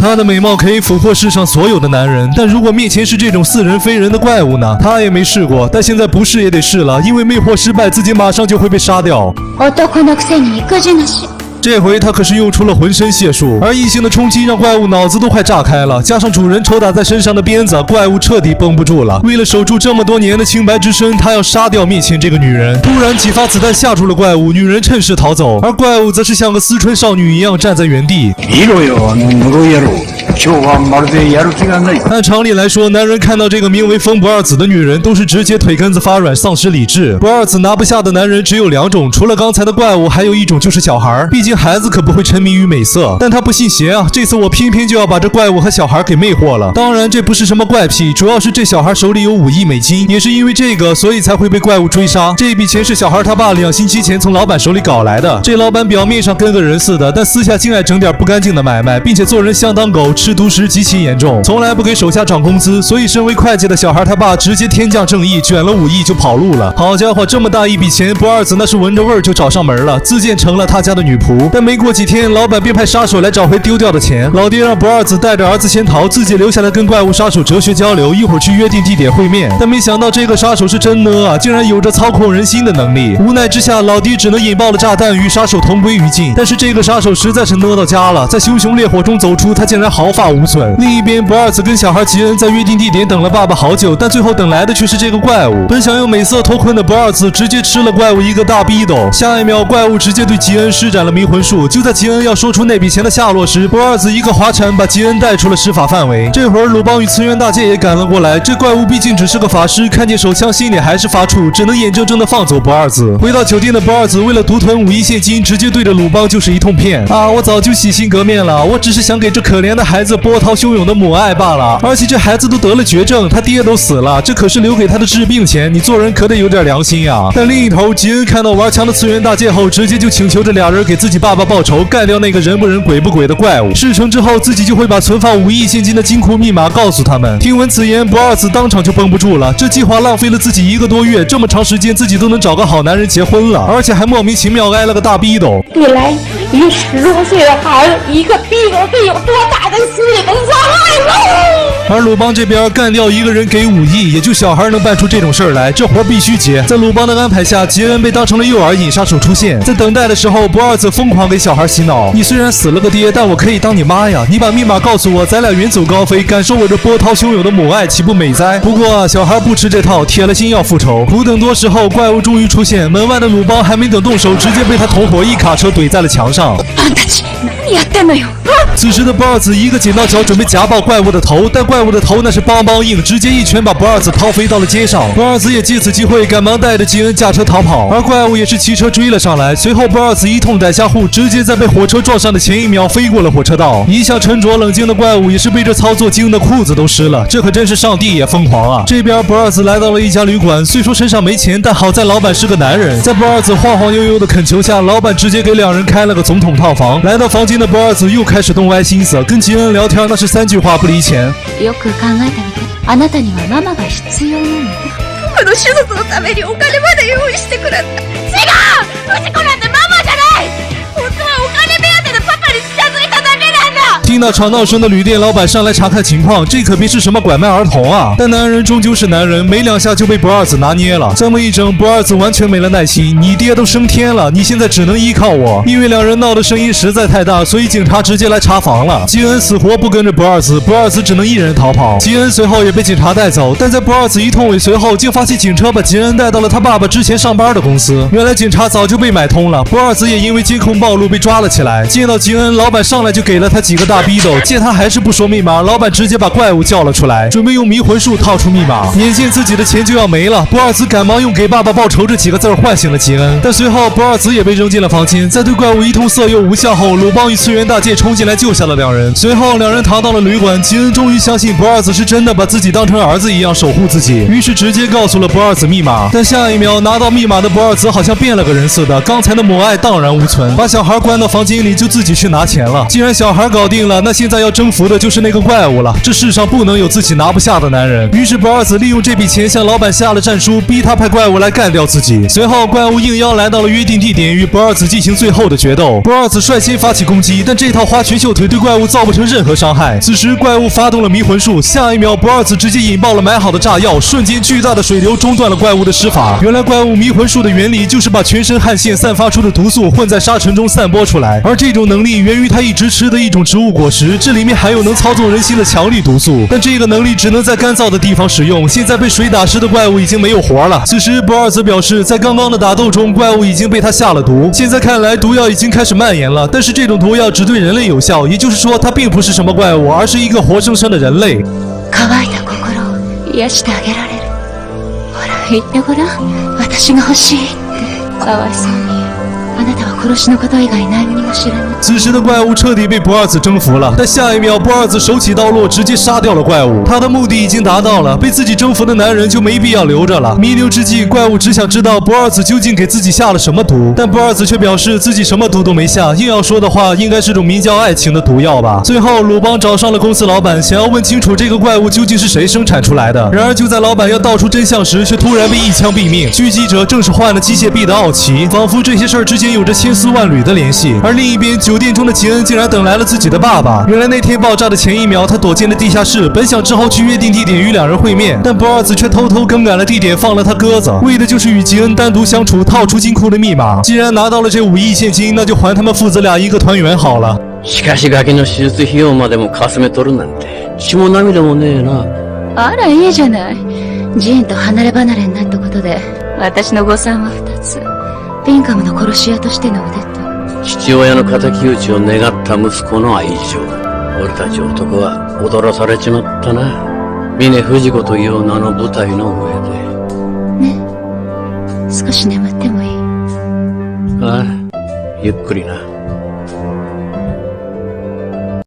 她的美貌可以俘获世上所有的男人，但如果面前是这种似人非人的怪物呢？她也没试过，但现在不试也得试了，因为魅惑失败，自己马上就会被杀掉。男のくせに育児なし。这回他可是用出了浑身解数，而异性的冲击让怪物脑子都快炸开了，加上主人抽打在身上的鞭子，怪物彻底绷不住了。为了守住这么多年的清白之身，他要殺掉面前这个女人。突然几发子弹吓住了怪物，女人趁势逃走，而怪物则是像个思春少女一样站在原地。按常理来说，男人看到这个名为风不二子的女人，都是直接腿根子发软，丧失理智。不二子拿不下的男人只有两种，除了刚才的怪物，还有一种就是小孩。毕竟孩子可不会沉迷于美色，但他不信邪啊！这次我偏偏就要把这怪物和小孩给魅惑了。当然，这不是什么怪癖，主要是这小孩手里有5亿美金，也是因为这个，所以才会被怪物追杀。这笔钱是小孩他爸2星期前从老板手里搞来的。这老板表面上跟个人似的，但私下竟爱整点不干净的买卖，并且做人相当狗，吃独食极其严重，从来不给手下涨工资。所以，身为会计的小孩他爸直接天降正义，卷了5亿就跑路了。好家伙，这么大一笔钱，不二子那是闻着味儿就找上门了，自荐成了他家的女仆。但没过几天，老板便派杀手来找回丢掉的钱。老爹让不二子带着儿子先逃，自己留下来跟怪物杀手哲学交流，一会儿去约定地点会面。但没想到这个杀手是真呢啊，竟然有着操控人心的能力。无奈之下，老爹只能引爆了炸弹，与杀手同归于尽。但是这个杀手实在是呢到家了，在熊熊烈火中走出，他竟然毫发无损。另一边，不二子跟小孩吉恩在约定地点等了爸爸好久，但最后等来的却是这个怪物。本想用美色脱困的不二子，直接吃了怪物一个大逼斗。下一秒，怪物直接对吉恩施展了迷魂术。就在吉恩要说出那笔钱的下落时，不二子一个滑铲把吉恩带出了施法范围。这会儿鲁邦与次元大介也赶了过来，这怪物毕竟只是个法师，看见手枪心里还是发怵，只能眼睁睁地放走不二子。回到酒店的不二子为了独吞5亿现金，直接对着鲁邦就是一通骗啊！我早就洗心革面了，我只是想给这可怜的孩子波涛汹涌的母爱罢了。而且这孩子都得了绝症，他爹都死了，这可是留给他的治病钱，你做人可得有点良心呀！但另一头，吉恩看到玩枪的次元大介后，直接就请求着俩人给自己爸爸报仇，干掉那个人不人鬼不鬼的怪物。事成之后，自己就会把存放5亿现金的金库密码告诉他们。听闻此言，不二子当场就绷不住了。这计划浪费了自己1个多月，这么长时间自己都能找个好男人结婚了，而且还莫名其妙挨了个大逼斗。你来一个10多岁的孩子，一个逼斗得有多大的心理的伤害呢？而鲁邦这边干掉一个人给5亿，也就小孩能办出这种事儿来，这活必须接。在鲁邦的安排下，吉恩被当成了诱饵，引杀手出现。在等待的时候，不二子疯狂给小孩洗脑：你虽然死了个爹，但我可以当你妈呀！你把密码告诉我，咱俩远走高飞，感受我这波涛汹涌的母爱，岂不美哉？不过小孩不吃这套，铁了心要复仇。苦等多时候，怪物终于出现，门外的鲁邦还没等动手，直接被他同伙一卡车怼在了墙上。何やってんのよ！此时的不二子一个剪刀脚准备夹爆怪物的头，但怪物的头那是邦邦硬，直接一拳把不二子抛飞到了街上。不二子也借此机会赶忙带着吉恩驾车逃跑，而怪物也是骑车追了上来。随后不二子一通逮下户，直接在被火车撞上的前一秒飞过了火车道。一向沉着冷静的怪物也是被这操作惊得裤子都湿了，这可真是上帝也疯狂啊！这边不二子来到了一家旅馆，虽说身上没钱，但好在老板是个男人。在不二子晃晃悠悠的恳求下，老板直接给两人开了个总统套房。来到房间的不二子又开始动歪心思，跟吉恩聊天那是3句话不离钱。よく考えてみて、あなたにはママが必要なの。僕の手術のためにお金まで用意してくれた。違う！藤子なんてママじゃない！本当はお金目当てでパパに近づいただけなんだ！听到吵闹声的旅店老板上来查看情况，这可别是什么拐卖儿童啊！但男人终究是男人，没2下就被不二子拿捏了。这么一整，不二子完全没了耐心。你爹都升天了，你现在只能依靠我。因为两人闹的声音实在太大，所以警察直接来查房了。吉恩死活不跟着不二子，不二子只能一人逃跑。吉恩随后也被警察带走，但在不二子一通尾随后，竟发现警车把吉恩带到了他爸爸之前上班的公司。原来警察早就被买通了，不二子也因为监控暴露被抓了起来。见到吉恩，老板上来就给了他几个大逼斗，见他还是不说密码，老板直接把怪物叫了出来，准备用迷魂术套出密码。眼见自己的钱就要没了，不二子赶忙用给爸爸报仇这几个字唤醒了吉恩。但随后不二子也被扔进了房间，在对怪物一通色诱无效后，鲁邦与次元大介冲进来救下了两人。随后两人逃到了旅馆，吉恩终于相信不二子是真的把自己当成儿子一样守护自己，于是直接告诉了不二子密码。但下一秒拿到密码的不二子好像变了个人似的，刚才的母爱荡然无存，把小孩关到房间里就自己去拿钱了。既然小孩搞定了，了，那现在要征服的就是那个怪物了。这世上不能有自己拿不下的男人。于是不二子利用这笔钱向老板下了战书，逼他派怪物来干掉自己。随后怪物应邀来到了约定地点，与不二子进行最后的决斗。不二子率先发起攻击，但这套花拳绣腿对怪物造不成任何伤害。此时怪物发动了迷魂术，下一秒不二子直接引爆了买好的炸药，瞬间巨大的水流中断了怪物的施法。原来怪物迷魂术的原理就是把全身汗腺散发出的毒素混在沙尘中散播出来，而这种能力源于他一直吃的一种植物果实，这里面含有能操纵人心的强力毒素。但这个能力只能在干燥的地方使用，现在被水打湿的怪物已经没有活了。此时不二子表示，在刚刚的打斗中，怪物已经被他下了毒，现在看来毒药已经开始蔓延了，但是这种毒药只对人类有效，也就是说，它并不是什么怪物，而是一个活生生的人类。乾いた心を癒してあげられる。ほら言ってごらん、私が欲しいって。かわいそうに。あなたは殺しのこと以外何にも知らない。此时的怪物彻底被不二子征服了，但下一秒不二子手起刀落，直接杀掉了怪物。他的目的已经达到了，被自己征服的男人就没必要留着了。弥留之际，怪物只想知道不二子究竟给自己下了什么毒，但不二子却表示自己什么毒都没下，硬要说的话，应该是种名叫爱情的毒药吧。最后，鲁邦找上了公司老板，想要问清楚这个怪物究竟是谁生产出来的。然而就在老板要道出真相时，却突然被一枪毙命。狙击者正是患了机械臂的奥奇，仿佛这些事儿之间有着千丝万缕的联系。而另一边，酒店中的吉恩竟然等来了自己的爸爸。原来那天爆炸的前一秒，他躲进了地下室，本想之后去约定地点与两人会面，但不二子却偷偷更改了地点，放了他鸽子，为的就是与吉恩单独相处，套出金库的密码。既然拿到了这5亿现金，那就还他们父子俩一个团圆好了。しかしガキの手術費用までもかすめ取るなんて血も涙もねえな。あらいいじゃない。ジーンと離れ離れになったことで、私の誤算は2つ。ピンカムの殺し屋としての腕と、父親の敵討ちを願った息子の愛情。俺たち男は踊らされちまったな。峰不二子という名の舞台の上で。ね、少し眠ってもいい？ああ、ゆっくりな。